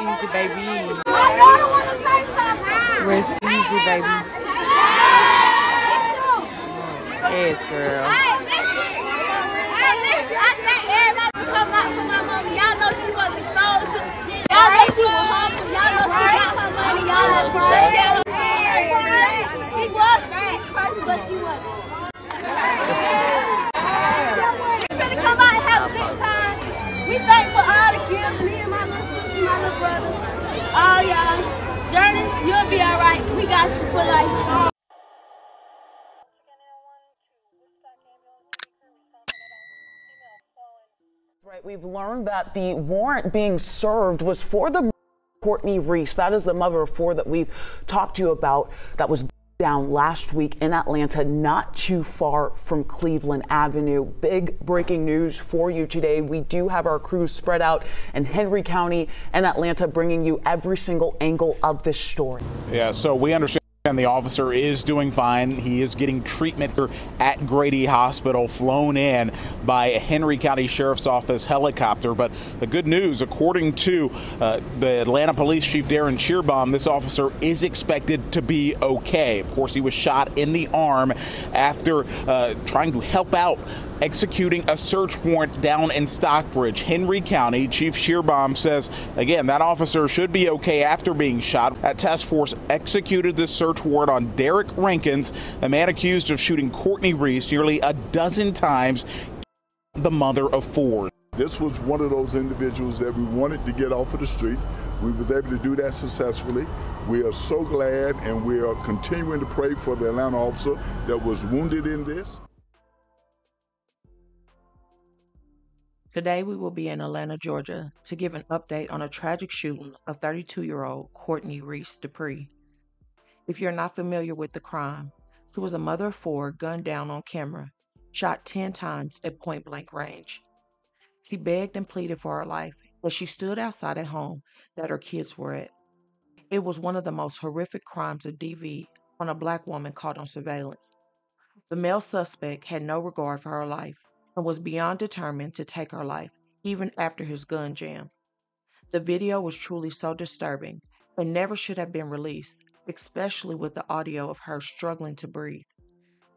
easy, baby. I want to say something. Rest easy, baby. Yes, girl. I think everybody come out for my mama. Y'all know she was a soldier. Y'all know she was humble. Y'all know she got her money. Y'all know she took care of her. She was a sweet person, but she wasn't. We finna come out and have a good time. We thank for all the gifts, me and my little sister, my little brothers. All y'all. Journey, you'll be alright. We got you for life. Right, we've learned that the warrant being served was for the Courtney Reese. That is the mother of four that we've talked to you about that was down last week in Atlanta, not too far from Cleveland Avenue. Big breaking news for you today. We do have our crews spread out in Henry County and Atlanta, bringing you every single angle of this story. Yeah, so we understand the officer is doing fine. He is getting treatment at Grady Hospital, flown in by a Henry County Sheriff's Office helicopter. But the good news, according to the Atlanta Police Chief Darren Cheerbaum, this officer is expected to be okay. Of course, he was shot in the arm after trying to help out executing a search warrant down in Stockbridge, Henry County. Chief Cheerbaum says, again, that officer should be okay after being shot. That task force executed the search warrant on Derrick Rankins, the man accused of shooting Courtney Reese nearly a dozen times, the mother of four. This was one of those individuals that we wanted to get off of the street. We were able to do that successfully. We are so glad, and we are continuing to pray for the Atlanta officer that was wounded in this. Today we will be in Atlanta, Georgia to give an update on a tragic shooting of 32-year-old Courtney Reese Dupree. If you're not familiar with the crime, she was a mother of four gunned down on camera, shot 10 times at point-blank range. She begged and pleaded for her life as she stood outside a home that her kids were at. It was one of the most horrific crimes of DV on a black woman caught on surveillance. The male suspect had no regard for her life and was beyond determined to take her life, even after his gun jam. The video was truly so disturbing and never should have been released, especially with the audio of her struggling to breathe.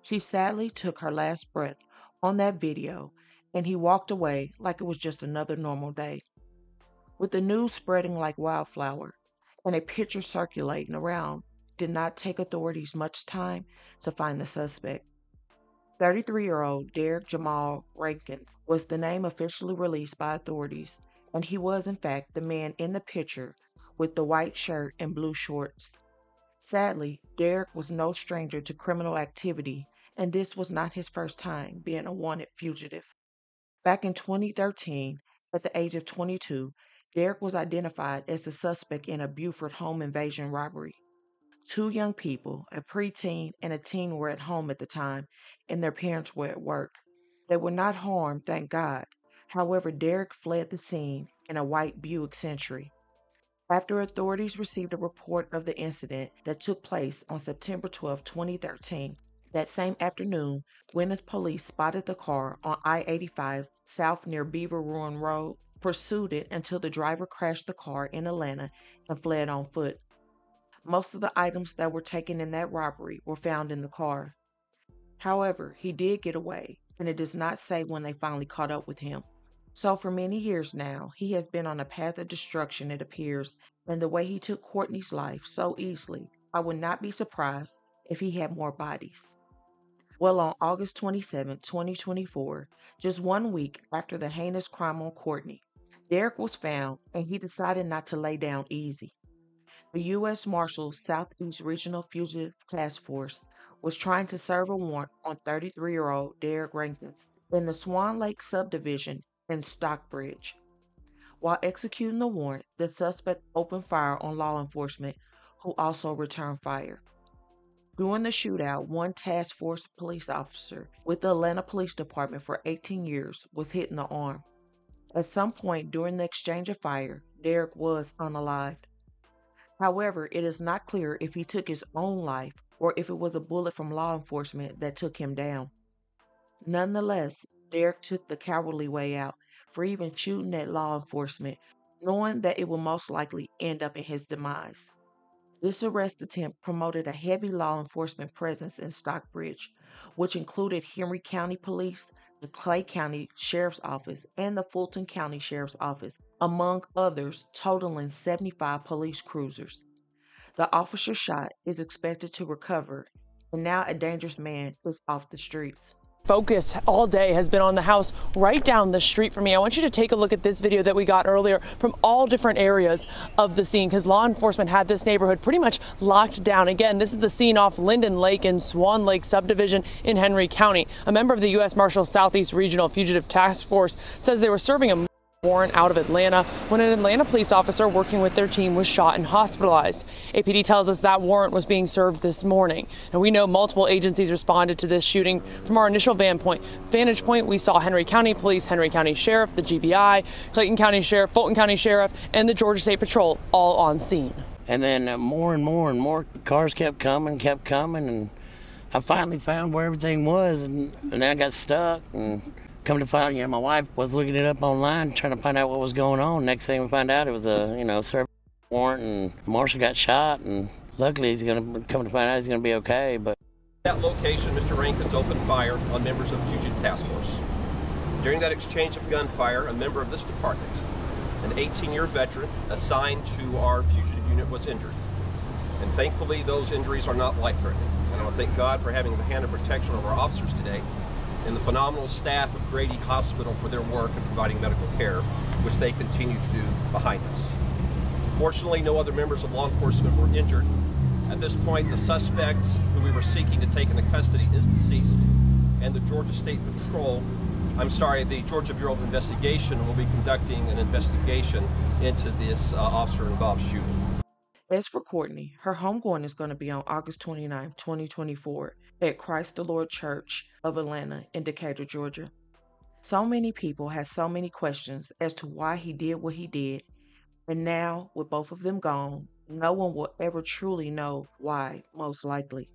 She sadly took her last breath on that video, and he walked away like it was just another normal day. With the news spreading like wildfire and a picture circulating around, did not take authorities much time to find the suspect. 33-year-old Derrick Jamal Rankins was the name officially released by authorities, and he was in fact the man in the picture with the white shirt and blue shorts. Sadly, Derrick was no stranger to criminal activity, and this was not his first time being a wanted fugitive. Back in 2013, at the age of 22, Derrick was identified as the suspect in a Beaufort home invasion robbery. Two young people, a preteen and a teen, were at home at the time, and their parents were at work. They were not harmed, thank God. However, Derrick fled the scene in a white Buick Century. After authorities received a report of the incident that took place on September 12, 2013, that same afternoon, Gwinnett police spotted the car on I-85 south near Beaver Ruin Road, pursued it until the driver crashed the car in Atlanta and fled on foot. Most of the items that were taken in that robbery were found in the car. However, he did get away, and it does not say when they finally caught up with him. So for many years now, he has been on a path of destruction, it appears, and the way he took Courtney's life so easily, I would not be surprised if he had more bodies. Well, on August 27, 2024, just 1 week after the heinous crime on Courtney, Derrick was found, and he decided not to lay down easy. The U.S. Marshals Southeast Regional Fugitive Task Force was trying to serve a warrant on 33-year-old Derrick Rankins in the Swan Lake subdivision in Stockbridge. While executing the warrant, the suspect opened fire on law enforcement, who also returned fire. During the shootout, one task force police officer with the Atlanta Police Department for 18 years was hit in the arm. At some point during the exchange of fire, Derrick was unalived. However, it is not clear if he took his own life or if it was a bullet from law enforcement that took him down. Nonetheless, Derrick took the cowardly way out for even shooting at law enforcement, knowing that it will most likely end up in his demise. This arrest attempt promoted a heavy law enforcement presence in Stockbridge, which included Henry County Police, the Clay County Sheriff's Office, and the Fulton County Sheriff's Office, among others, totaling 75 police cruisers. The officer shot is expected to recover, and now a dangerous man is off the streets. Focus all day has been on the house right down the street from me. I want you to take a look at this video that we got earlier from all different areas of the scene, because law enforcement had this neighborhood pretty much locked down. Again, this is the scene off Linden Lake in Swan Lake subdivision in Henry County. A member of the U.S. Marshals Southeast Regional Fugitive Task Force says they were serving a warrant out of Atlanta when an Atlanta police officer working with their team was shot and hospitalized. APD tells us that warrant was being served this morning. And we know multiple agencies responded to this shooting. From our initial vantage point, we saw Henry County Police, Henry County Sheriff, the GBI, Clayton County Sheriff, Fulton County Sheriff, and the Georgia State Patrol all on scene. And then more and more cars kept coming, and I finally found where everything was, and then I got stuck. And come to find out, my wife was looking it up online, trying to find out what was going on. Next thing we found out, it was a service warrant, and Marshall got shot. And luckily, he's going to come to find out he's going to be okay. But at that location, Mr. Rankins opened fire on members of the Fugitive Task Force. During that exchange of gunfire, a member of this department, an 18-year veteran assigned to our fugitive unit, was injured. And thankfully, those injuries are not life-threatening. And I want to thank God for having the hand of protection over our officers today, and the phenomenal staff of Grady Hospital for their work in providing medical care, which they continue to do behind us. Fortunately, no other members of law enforcement were injured. At this point, the suspect who we were seeking to take into custody is deceased, and the Georgia State Patrol, the Georgia Bureau of Investigation will be conducting an investigation into this officer-involved shooting. As for Courtney, her homegoing is going to be on August 29, 2024 at Christ the Lord Church of Atlanta in Decatur, Georgia. So many people had so many questions as to why he did what he did, and now, with both of them gone, no one will ever truly know why, most likely.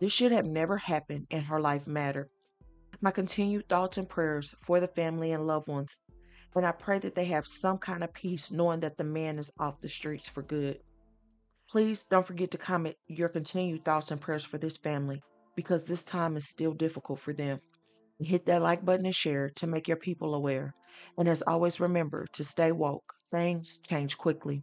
This should have never happened, and her life mattered. My continued thoughts and prayers for the family and loved ones, and I pray that they have some kind of peace knowing that the man is off the streets for good. Please don't forget to comment your continued thoughts and prayers for this family, because this time is still difficult for them. Hit that like button and share to make your people aware. And as always, remember to stay woke. Things change quickly.